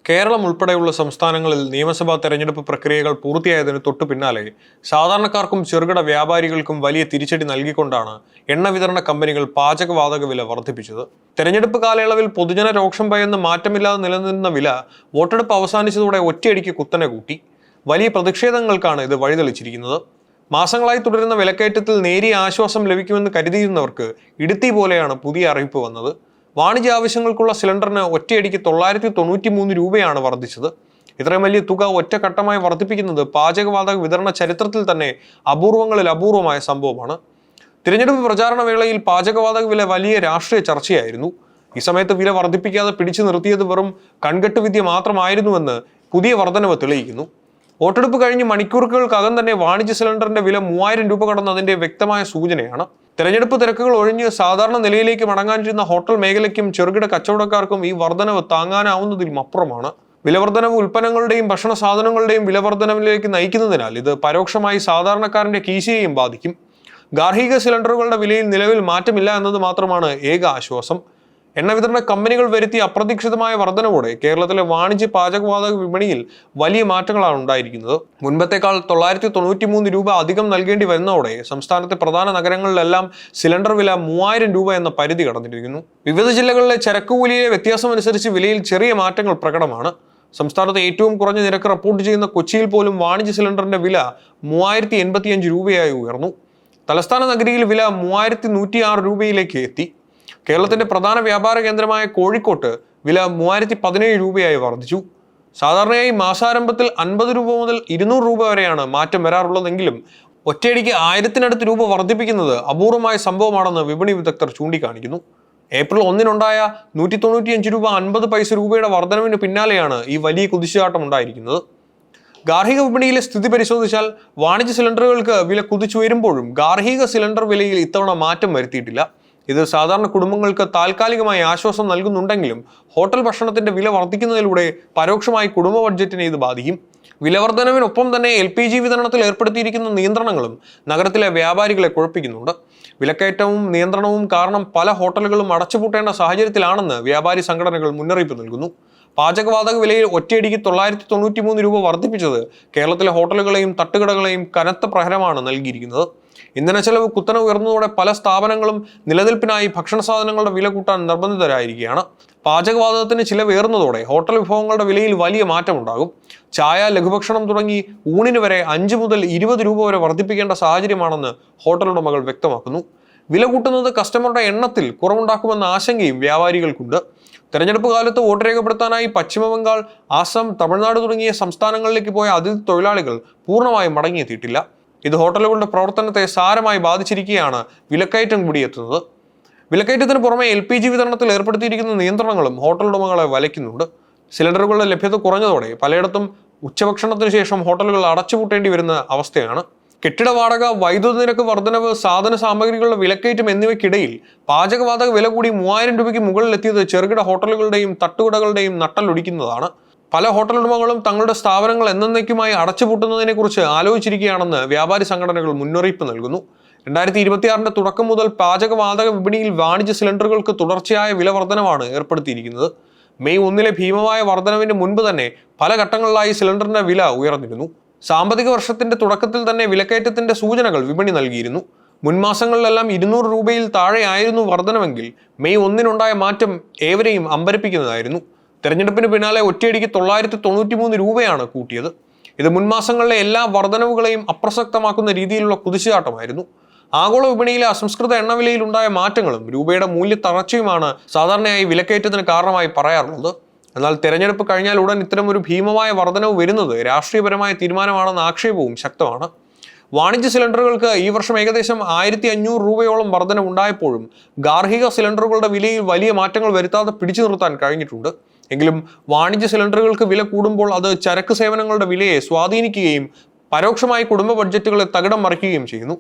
കേരളം ഉൾപ്പെടെയുള്ള സംസ്ഥാനങ്ങളിൽ നിയമസഭാ തെരഞ്ഞെടുപ്പ് പ്രക്രിയകൾ പൂർത്തിയായതിന് തൊട്ടു പിന്നാലെ സാധാരണക്കാർക്കും ചെറുകിട വ്യാപാരികൾക്കും വലിയ തിരിച്ചടി നൽകിക്കൊണ്ടാണ് എണ്ണ വിതരണ കമ്പനികൾ പാചകവാതക വില വർദ്ധിപ്പിച്ചത്. തെരഞ്ഞെടുപ്പ് കാലയളവിൽ പൊതുജന രോക്ഷം ഭയന്ന് മാറ്റമില്ലാതെ നിലനിന്ന വില വോട്ടെടുപ്പ് അവസാനിച്ചതോടെ ഒറ്റയടിക്ക് കുത്തനെ കൂട്ടി. വലിയ പ്രതിഷേധങ്ങൾക്കാണ് ഇത് വഴിതെളിച്ചിരിക്കുന്നത്. മാസങ്ങളായി തുടരുന്ന വിലക്കയറ്റത്തിൽ നേരിയ ആശ്വാസം ലഭിക്കുമെന്ന് കരുതിയിരുന്നവർക്ക് ഇടുത്തി പോലെയാണ് പുതിയ അറിയിപ്പ് വന്നത്. വാണിജ്യ ആവശ്യങ്ങൾക്കുള്ള സിലിണ്ടറിന് ഒറ്റയടിക്ക് 993 രൂപയാണ് വർദ്ധിച്ചത്. ഇത്രയും വലിയ തുക ഒറ്റഘട്ടമായി വർദ്ധിപ്പിക്കുന്നത് പാചകവാതക വിതരണ ചരിത്രത്തിൽ തന്നെ അപൂർവങ്ങളിൽ അപൂർവമായ സംഭവമാണ്. തിരഞ്ഞെടുപ്പ് പ്രചാരണ വേളയിൽ പാചകവാതക വില വലിയ രാഷ്ട്രീയ ചർച്ചയായിരുന്നു. ഈ സമയത്ത് വില വർദ്ധിപ്പിക്കാതെ പിടിച്ചു നിർത്തിയത് വെറും കൺകെട്ടുവിദ്യ മാത്രമായിരുന്നുവെന്ന് പുതിയ വർധനവ് തെളിയിക്കുന്നു. വോട്ടെടുപ്പ് കഴിഞ്ഞ് മണിക്കൂറുകൾക്കകം തന്നെ വാണിജ്യ സിലിണ്ടറിന്റെ വില 3000 രൂപ കടന്നതിന്റെ വ്യക്തമായ സൂചനയാണ്. തെരഞ്ഞെടുപ്പ് തിരക്കുകൾ ഒഴിഞ്ഞ് സാധാരണ നിലയിലേക്ക് മടങ്ങാനിരുന്ന ഹോട്ടൽ മേഖലയ്ക്കും ചെറുകിട കച്ചവടക്കാർക്കും ഈ വർധനവ് താങ്ങാനാവുന്നതിലും അപ്പുറമാണ്. വിലവർധനവ് ഉൽപ്പന്നങ്ങളുടെയും ഭക്ഷണ സാധനങ്ങളുടെയും വിലവർധനവിലേക്ക് നയിക്കുന്നതിനാൽ ഇത് പരോക്ഷമായി സാധാരണക്കാരന്റെ കീശയെയും ബാധിക്കും. ഗാർഹിക സിലിണ്ടറുകളുടെ വിലയിൽ നിലവിൽ മാറ്റമില്ല എന്നത് മാത്രമാണ് ഏക ആശ്വാസം. എണ്ണ വിതരണ കമ്പനികൾ വരുത്തിയ അപ്രതീക്ഷിതമായ വർധനവോടെ കേരളത്തിലെ വാണിജ്യ പാചകവാതക വിപണിയിൽ വലിയ മാറ്റങ്ങളാണ് ഉണ്ടായിരിക്കുന്നത്. മുൻപത്തേക്കാൾ 993 രൂപ അധികം നൽകേണ്ടി വരുന്നതോടെ സംസ്ഥാനത്തെ പ്രധാന നഗരങ്ങളിലെല്ലാം സിലിണ്ടർ വില 3000 രൂപ എന്ന പരിധി കടന്നിരിക്കുന്നു. വിവിധ ജില്ലകളിലെ ചരക്കുകൂലിയിലെ വ്യത്യാസമനുസരിച്ച് വിലയിൽ ചെറിയ മാറ്റങ്ങൾ പ്രകടമാണ്. സംസ്ഥാനത്ത് ഏറ്റവും കുറഞ്ഞ നിരക്ക് റിപ്പോർട്ട് ചെയ്യുന്ന കൊച്ചിയിൽ പോലും വാണിജ്യ സിലിണ്ടറിന്റെ വില 3085 രൂപയായി ഉയർന്നു. തലസ്ഥാന നഗരിയിൽ വില 3106 രൂപയിലേക്ക് എത്തി. കേരളത്തിന്റെ പ്രധാന വ്യാപാര കേന്ദ്രമായ കോഴിക്കോട്ട് വില 3017 രൂപയായി വർദ്ധിച്ചു. സാധാരണയായി മാസാരംഭത്തിൽ 50 രൂപ മുതൽ 200 രൂപ വരെയാണ് മാറ്റം വരാറുള്ളതെങ്കിലും ഒറ്റയടിക്ക് 1000-നടുത്ത് രൂപ വർദ്ധിപ്പിക്കുന്നത് അപൂർവമായ സംഭവമാണെന്ന് വിപണി വിദഗ്ധർ ചൂണ്ടിക്കാണിക്കുന്നു. ഏപ്രിൽ 1-നുണ്ടായ 195 രൂപ 50 പൈസ രൂപയുടെ വർധനവിന് പിന്നാലെയാണ് ഈ വലിയ കുതിച്ചുചാട്ടം ഉണ്ടായിരിക്കുന്നത്. ഗാർഹിക വിപണിയിലെ സ്ഥിതി പരിശോധിച്ചാൽ വാണിജ്യ സിലിണ്ടറുകൾക്ക് വില കുതിച്ചുയരുമ്പോഴും ഗാർഹിക സിലിണ്ടർ വിലയിൽ ഇത്തവണ മാറ്റം വരുത്തിയിട്ടില്ല. ഇത് സാധാരണ കുടുംബങ്ങൾക്ക് താൽക്കാലികമായി ആശ്വാസം നൽകുന്നുണ്ടെങ്കിലും ഹോട്ടൽ ഭക്ഷണത്തിന്റെ വില വർദ്ധിക്കുന്നതിലൂടെ പരോക്ഷമായി കുടുംബ ബഡ്ജറ്റിനെ ഇത് ബാധിക്കും. വിലവർധനവിനൊപ്പം തന്നെ LPG വിതരണത്തിൽ ഏർപ്പെടുത്തിയിരിക്കുന്ന നിയന്ത്രണങ്ങളും നഗരത്തിലെ വ്യാപാരികളെ കുഴപ്പിക്കുന്നുണ്ട്. വിലക്കയറ്റവും നിയന്ത്രണവും കാരണം പല ഹോട്ടലുകളും അടച്ചുപൂട്ടേണ്ട സാഹചര്യത്തിലാണെന്ന് വ്യാപാരി സംഘടനകൾ മുന്നറിയിപ്പ് നൽകുന്നു. പാചകവാതക വിലയിൽ ഒറ്റയടിക്ക് 993 രൂപ വർദ്ധിപ്പിച്ചത് കേരളത്തിലെ ഹോട്ടലുകളെയും തട്ടുകടകളെയും കനത്ത പ്രഹരമാണ് നൽകിയിരിക്കുന്നത്. ഇന്ധന ചെലവ് കുത്തനെ ഉയർന്നതോടെ പല സ്ഥാപനങ്ങളും നിലനിൽപ്പിനായി ഭക്ഷണ സാധനങ്ങളുടെ വില കൂട്ടാൻ നിർബന്ധിതരായിരിക്കുകയാണ്. പാചകവാതകത്തിന് ചിലവേറുന്നതോടെ ഹോട്ടൽ വിഭവങ്ങളുടെ വിലയിൽ വലിയ മാറ്റമുണ്ടാകും. ചായ, ലഘുഭക്ഷണം തുടങ്ങി ഊണിന് വരെ 5 മുതൽ 20 രൂപ വരെ വർദ്ധിപ്പിക്കേണ്ട സാഹചര്യമാണെന്ന് ഹോട്ടൽ ഉടമകൾ വ്യക്തമാക്കുന്നു. വില കൂട്ടുന്നത് കസ്റ്റമറുടെ എണ്ണത്തിൽ കുറവുണ്ടാക്കുമെന്ന ആശങ്കയും വ്യാപാരികൾക്കുണ്ട്. തെരഞ്ഞെടുപ്പ് കാലത്ത് വോട്ട് രേഖപ്പെടുത്താനായി പശ്ചിമ ബംഗാൾ, ആസാം, തമിഴ്നാട് തുടങ്ങിയ സംസ്ഥാനങ്ങളിലേക്ക് പോയ അതിഥി തൊഴിലാളികൾ പൂർണ്ണമായും മടങ്ങിയെത്തിയിട്ടില്ല. ഇത് ഹോട്ടലുകളുടെ പ്രവർത്തനത്തെ സാരമായി ബാധിച്ചിരിക്കുകയാണ് വിലക്കയറ്റം കൂടിയെത്തുന്നത്. വിലക്കയറ്റത്തിന് പുറമെ LPG വിതരണത്തിൽ ഏർപ്പെടുത്തിയിരിക്കുന്ന നിയന്ത്രണങ്ങളും ഹോട്ടൽ ഉടമകളെ വലയ്ക്കുന്നുണ്ട്. സിലിണ്ടറുകളുടെ ലഭ്യത കുറഞ്ഞതോടെ പലയിടത്തും ഉച്ചഭക്ഷണത്തിന് ശേഷം ഹോട്ടലുകൾ അടച്ചുപൂട്ടേണ്ടി വരുന്ന അവസ്ഥയാണ്. കെട്ടിട വാടക, വൈദ്യുതി നിരക്ക് വർധനവ്, സാധന സാമഗ്രികളുടെ വിലക്കയറ്റം എന്നിവയ്ക്കിടയിൽ പാചകവാതക വില കൂടി 3000 രൂപയ്ക്ക് മുകളിലെത്തിയത് ചെറുകിട ഹോട്ടലുകളുടെയും തട്ടുകടകളുടെയും നട്ടലൊടിക്കുന്നതാണ്. പല ഹോട്ടൽ ഉടമകളും തങ്ങളുടെ സ്ഥാപനങ്ങൾ എന്നേക്കുമായി അടച്ചുപൂട്ടുന്നതിനെ കുറിച്ച് ആലോചിച്ചിരിക്കുകയാണെന്ന് വ്യാപാരി സംഘടനകൾ മുന്നറിയിപ്പ് നൽകുന്നു. 2026 തുടക്കം മുതൽ പാചകവാതക വിപണിയിൽ വാണിജ്യ സിലിണ്ടറുകൾക്ക് തുടർച്ചയായ വില വർധനവാണ് ഏർപ്പെടുത്തിയിരിക്കുന്നത്. മെയ് 1 ഭീമമായ വർധനവിന് മുൻപ് തന്നെ പല ഘട്ടങ്ങളിലായി സിലിണ്ടറിന്റെ വില ഉയർന്നിരുന്നു. സാമ്പത്തിക വർഷത്തിന്റെ തുടക്കത്തിൽ തന്നെ വിലക്കയറ്റത്തിന്റെ സൂചനകൾ വിപണി നൽകിയിരുന്നു. മുൻമാസങ്ങളിലെല്ലാം 200 രൂപയിൽ താഴെയായിരുന്നു വർധനവെങ്കിൽ മെയ് 1-നുണ്ടായ മാറ്റം ഏവരെയും അമ്പരപ്പിക്കുന്നതായിരുന്നു. തെരഞ്ഞെടുപ്പിന് പിന്നാലെ ഒറ്റയടിക്ക് 993 രൂപയാണ് കൂട്ടിയത്. ഇത് മുൻമാസങ്ങളിലെ എല്ലാ വർധനവുകളെയും അപ്രസക്തമാക്കുന്ന രീതിയിലുള്ള കുതിച്ചുചാട്ടമായിരുന്നു. ആഗോള വിപണിയിലെ അസംസ്കൃത എണ്ണവിലയിൽ ഉണ്ടായ മാറ്റങ്ങളും രൂപയുടെ മൂല്യ തളർച്ചയുമാണ് സാധാരണയായി വിലക്കയറ്റത്തിന് കാരണമായി പറയാറുള്ളത്. എന്നാൽ തെരഞ്ഞെടുപ്പ് കഴിഞ്ഞാൽ ഉടൻ ഇത്തരമൊരു ഭീമമായ വർധനവ് വരുന്നത് രാഷ്ട്രീയപരമായ തീരുമാനമാണെന്ന ആക്ഷേപവും ശക്തമാണ്. വാണിജ്യ സിലിണ്ടറുകൾക്ക് ഈ വർഷം ഏകദേശം 1500 രൂപയോളം വർധനവ് ഉണ്ടായപ്പോഴും ഗാർഹിക സിലിണ്ടറുകളുടെ വിലയിൽ വലിയ മാറ്റങ്ങൾ വരുത്താതെ പിടിച്ചു നിർത്താൻ കഴിഞ്ഞിട്ടുണ്ട്. എങ്കിലും വാണിജ്യ സിലിണ്ടറുകൾക്ക് വില കൂടുമ്പോൾ അത് ചരക്ക് സേവനങ്ങളുടെ വിലയെ സ്വാധീനിക്കുകയും പരോക്ഷമായി കുടുംബ ബഡ്ജറ്റുകളെ തകിടം മറിക്കുകയും ചെയ്യുന്നു.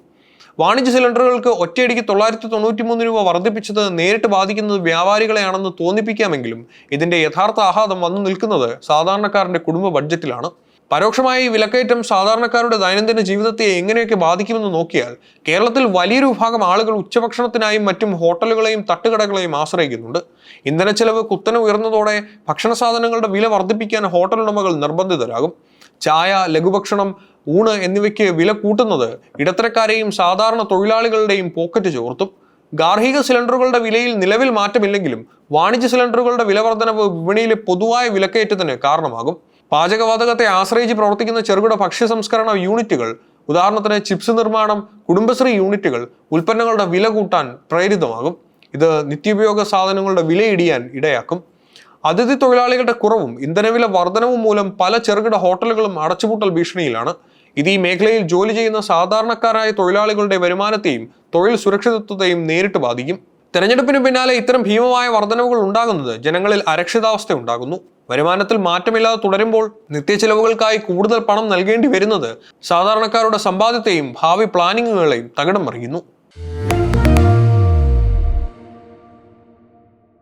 വാണിജ്യ സിലിണ്ടറുകൾക്ക് ഒറ്റയടിക്ക് 993 രൂപ വർദ്ധിപ്പിച്ചത് നേരിട്ട് ബാധിക്കുന്നത് വ്യാപാരികളെയാണെന്ന് തോന്നിപ്പിക്കാമെങ്കിലും ഇതിന്റെ യഥാർത്ഥ ആഘാതം വന്നു നിൽക്കുന്നത് സാധാരണക്കാരന്റെ കുടുംബ ബഡ്ജറ്റിലാണ്. പരോക്ഷമായ ഈ വിലക്കയറ്റം സാധാരണക്കാരുടെ ദൈനംദിന ജീവിതത്തെ എങ്ങനെയൊക്കെ ബാധിക്കുമെന്ന് നോക്കിയാൽ കേരളത്തിൽ വലിയൊരു വിഭാഗം ആളുകൾ ഉച്ചഭക്ഷണത്തിനായും മറ്റും ഹോട്ടലുകളെയും തട്ടുകടകളെയും ആശ്രയിക്കുന്നുണ്ട്. ഇന്ധനച്ചെലവ് കുത്തനെ ഉയർന്നതോടെ ഭക്ഷണ സാധനങ്ങളുടെ വില വർദ്ധിപ്പിക്കാൻ ഹോട്ടൽ ഉടമകൾ നിർബന്ധിതരാകും. ചായ, ലഘുഭക്ഷണം, ഊണ് എന്നിവയ്ക്ക് വില കൂട്ടുന്നത് ഇടത്തരക്കാരെയും സാധാരണ തൊഴിലാളികളുടെയും പോക്കറ്റ് ചോർത്തും. ഗാർഹിക സിലിണ്ടറുകളുടെ വിലയിൽ നിലവിൽ മാറ്റമില്ലെങ്കിലും വാണിജ്യ സിലിണ്ടറുകളുടെ വില വർധനവ് വിപണിയിലെ പൊതുവായ വിലക്കയറ്റത്തിന് കാരണമാകും. പാചകവാതകത്തെ ആശ്രയിച്ച് പ്രവർത്തിക്കുന്ന ചെറുകിട ഭക്ഷ്യ സംസ്കരണ യൂണിറ്റുകൾ, ഉദാഹരണത്തിന് ചിപ്സ് നിർമ്മാണം, കുടുംബശ്രീ യൂണിറ്റുകൾ ഉൽപ്പന്നങ്ങളുടെ വില കൂട്ടാൻ പ്രേരിതമാകും. ഇത് നിത്യോപയോഗ സാധനങ്ങളുടെ വിലയിടിയാൻ ഇടയാക്കും. അതിഥി തൊഴിലാളികളുടെ കുറവും ഇന്ധനവില വർധനവും മൂലം പല ചെറുകിട ഹോട്ടലുകളും അടച്ചുപൂട്ടൽ ഭീഷണിയിലാണ്. ഇത് ഈ മേഖലയിൽ ജോലി ചെയ്യുന്ന സാധാരണക്കാരായ തൊഴിലാളികളുടെ വരുമാനത്തെയും തൊഴിൽ സുരക്ഷിതത്വത്തെയും നേരിട്ട് ബാധിക്കും. തെരഞ്ഞെടുപ്പിന് പിന്നാലെ ഇത്തരം ഭീമമായ വർധനവുകൾ ഉണ്ടാകുന്നത് ജനങ്ങളിൽ അരക്ഷിതാവസ്ഥ ഉണ്ടാകുന്നു. വരുമാനത്തിൽ മാറ്റമില്ലാതെ തുടരുമ്പോൾ നിത്യചെലവുകൾക്കായി കൂടുതൽ പണം നൽകേണ്ടി വരുന്നത് സാധാരണക്കാരുടെ സമ്പാദ്യത്തെയും ഭാവി പ്ലാനിങ്ങുകളെയും തകിടം മറിയുന്നു.